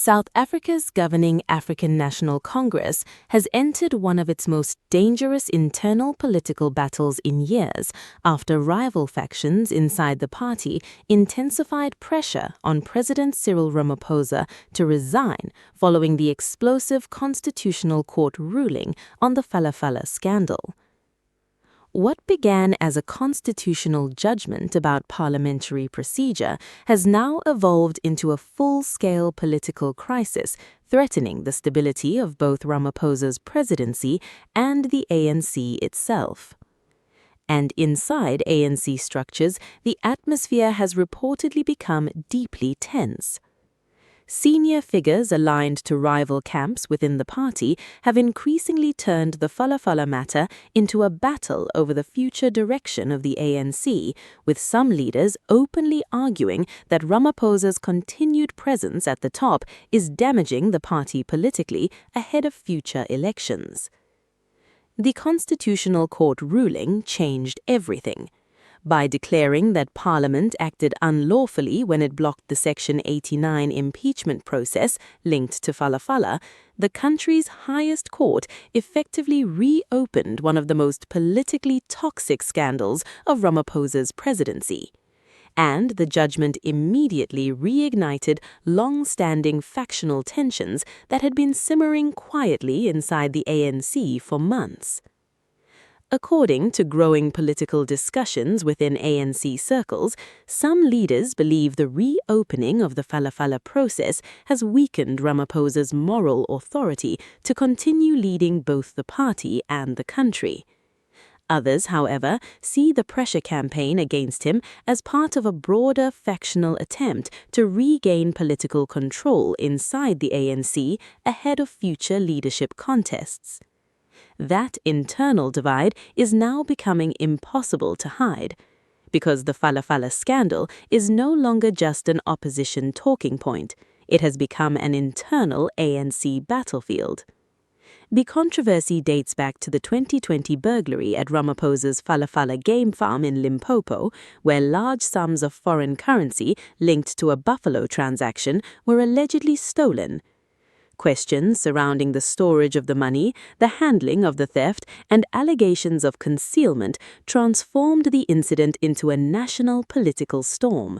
South Africa's governing African National Congress has entered one of its most dangerous internal political battles in years after rival factions inside the party intensified pressure on President Cyril Ramaphosa to resign following the explosive Constitutional Court ruling on the Falafala scandal. What began as a constitutional judgment about parliamentary procedure has now evolved into a full-scale political crisis threatening the stability of both Ramaphosa's presidency and the ANC itself. And inside ANC structures, the atmosphere has reportedly become deeply tense. Senior figures aligned to rival camps within the party have increasingly turned the Falafala matter into a battle over the future direction of the ANC, with some leaders openly arguing that Ramaphosa's continued presence at the top is damaging the party politically ahead of future elections. The Constitutional Court ruling changed everything. By declaring that Parliament acted unlawfully when it blocked the Section 89 impeachment process linked to Falafala, the country's highest court effectively reopened one of the most politically toxic scandals of Ramaphosa's presidency. And the judgment immediately reignited long-standing factional tensions that had been simmering quietly inside the ANC for months. According to growing political discussions within ANC circles, some leaders believe the reopening of the Falafala process has weakened Ramaphosa's moral authority to continue leading both the party and the country. Others, however, see the pressure campaign against him as part of a broader factional attempt to regain political control inside the ANC ahead of future leadership contests. That internal divide is now becoming impossible to hide, because the Falafala scandal is no longer just an opposition talking point. It has become an internal ANC battlefield. The controversy dates back to the 2020 burglary at Ramaphosa's Falafala game farm in Limpopo, where large sums of foreign currency linked to a buffalo transaction were allegedly stolen. Questions surrounding the storage of the money, the handling of the theft, and allegations of concealment transformed the incident into a national political storm.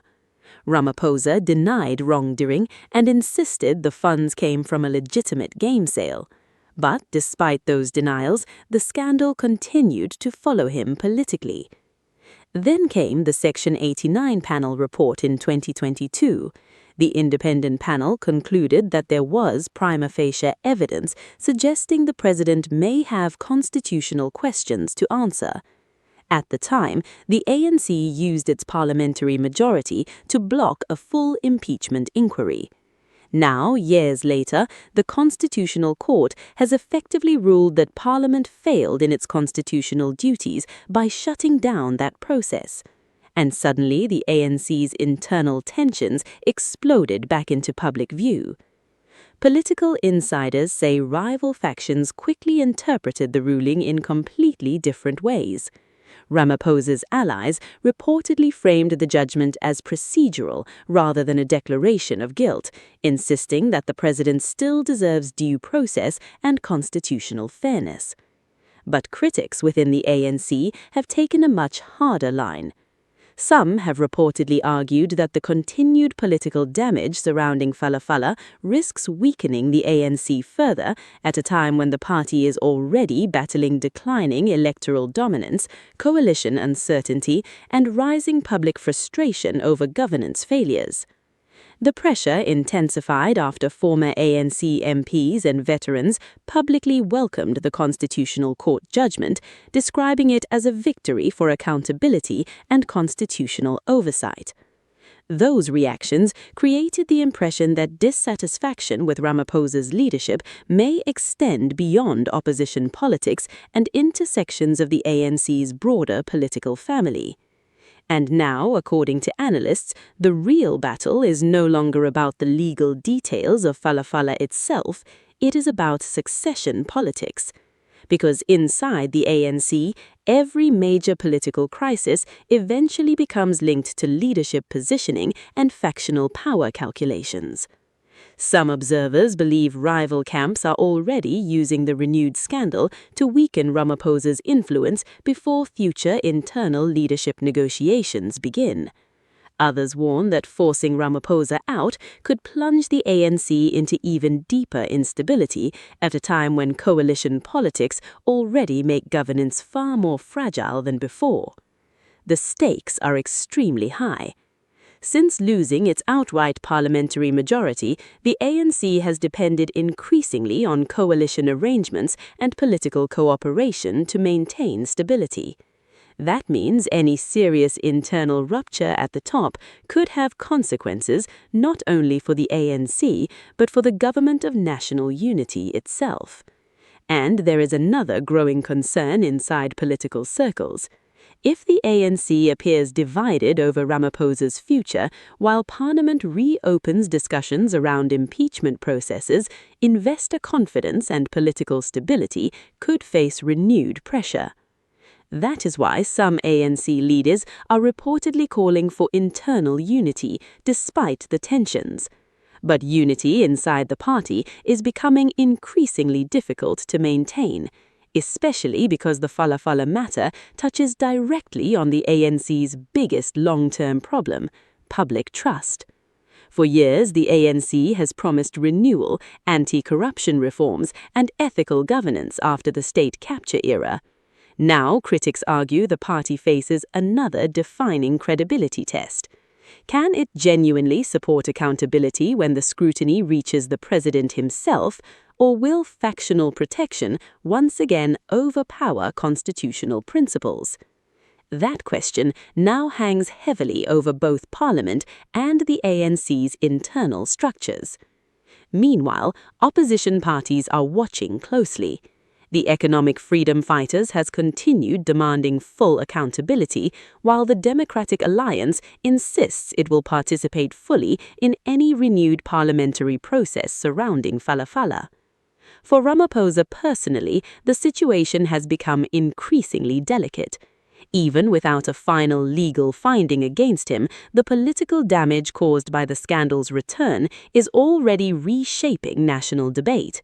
Ramaphosa denied wrongdoing and insisted the funds came from a legitimate game sale. But despite those denials, the scandal continued to follow him politically. Then came the Section 89 panel report in 2022. The independent panel concluded that there was prima facie evidence suggesting the president may have constitutional questions to answer. At the time, the ANC used its parliamentary majority to block a full impeachment inquiry. Now, years later, the Constitutional Court has effectively ruled that Parliament failed in its constitutional duties by shutting down that process. And suddenly the ANC's internal tensions exploded back into public view. Political insiders say rival factions quickly interpreted the ruling in completely different ways. Ramaphosa's allies reportedly framed the judgment as procedural rather than a declaration of guilt, insisting that the president still deserves due process and constitutional fairness. But critics within the ANC have taken a much harder line. Some have reportedly argued that the continued political damage surrounding Falafala risks weakening the ANC further at a time when the party is already battling declining electoral dominance, coalition uncertainty, and rising public frustration over governance failures. The pressure intensified after former ANC MPs and veterans publicly welcomed the Constitutional Court judgment, describing it as a victory for accountability and constitutional oversight. Those reactions created the impression that dissatisfaction with Ramaphosa's leadership may extend beyond opposition politics and into sections of the ANC's broader political family. And now, according to analysts, the real battle is no longer about the legal details of Falafala itself, it is about succession politics. Because inside the ANC, every major political crisis eventually becomes linked to leadership positioning and factional power calculations. Some observers believe rival camps are already using the renewed scandal to weaken Ramaphosa's influence before future internal leadership negotiations begin. Others warn that forcing Ramaphosa out could plunge the ANC into even deeper instability at a time when coalition politics already make governance far more fragile than before. The stakes are extremely high. Since losing its outright parliamentary majority, the ANC has depended increasingly on coalition arrangements and political cooperation to maintain stability. That means any serious internal rupture at the top could have consequences not only for the ANC, but for the Government of National Unity itself. And there is another growing concern inside political circles. If the ANC appears divided over Ramaphosa's future, while Parliament reopens discussions around impeachment processes, investor confidence and political stability could face renewed pressure. That is why some ANC leaders are reportedly calling for internal unity, despite the tensions. But unity inside the party is becoming increasingly difficult to maintain, especially because the Falafala matter touches directly on the ANC's biggest long-term problem, public trust. For years, the ANC has promised renewal, anti-corruption reforms, and ethical governance after the state capture era. Now, critics argue the party faces another defining credibility test. Can it genuinely support accountability when the scrutiny reaches the president himself, or will factional protection once again overpower constitutional principles? That question now hangs heavily over both Parliament and the ANC's internal structures. Meanwhile, opposition parties are watching closely. The economic freedom fighters has continued demanding full accountability, while the Democratic Alliance insists it will participate fully in any renewed parliamentary process surrounding Falafala. For Ramaphosa personally, the situation has become increasingly delicate. Even without a final legal finding against him, the political damage caused by the scandal's return is already reshaping national debate.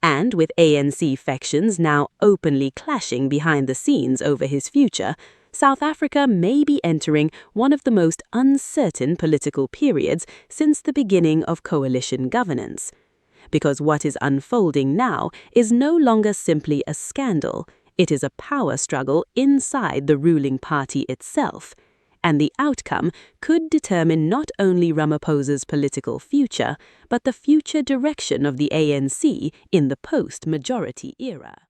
And with ANC factions now openly clashing behind the scenes over his future, South Africa may be entering one of the most uncertain political periods since the beginning of coalition governance. Because what is unfolding now is no longer simply a scandal, it is a power struggle inside the ruling party itself. And the outcome could determine not only Ramaphosa's political future, but the future direction of the ANC in the post-majority era.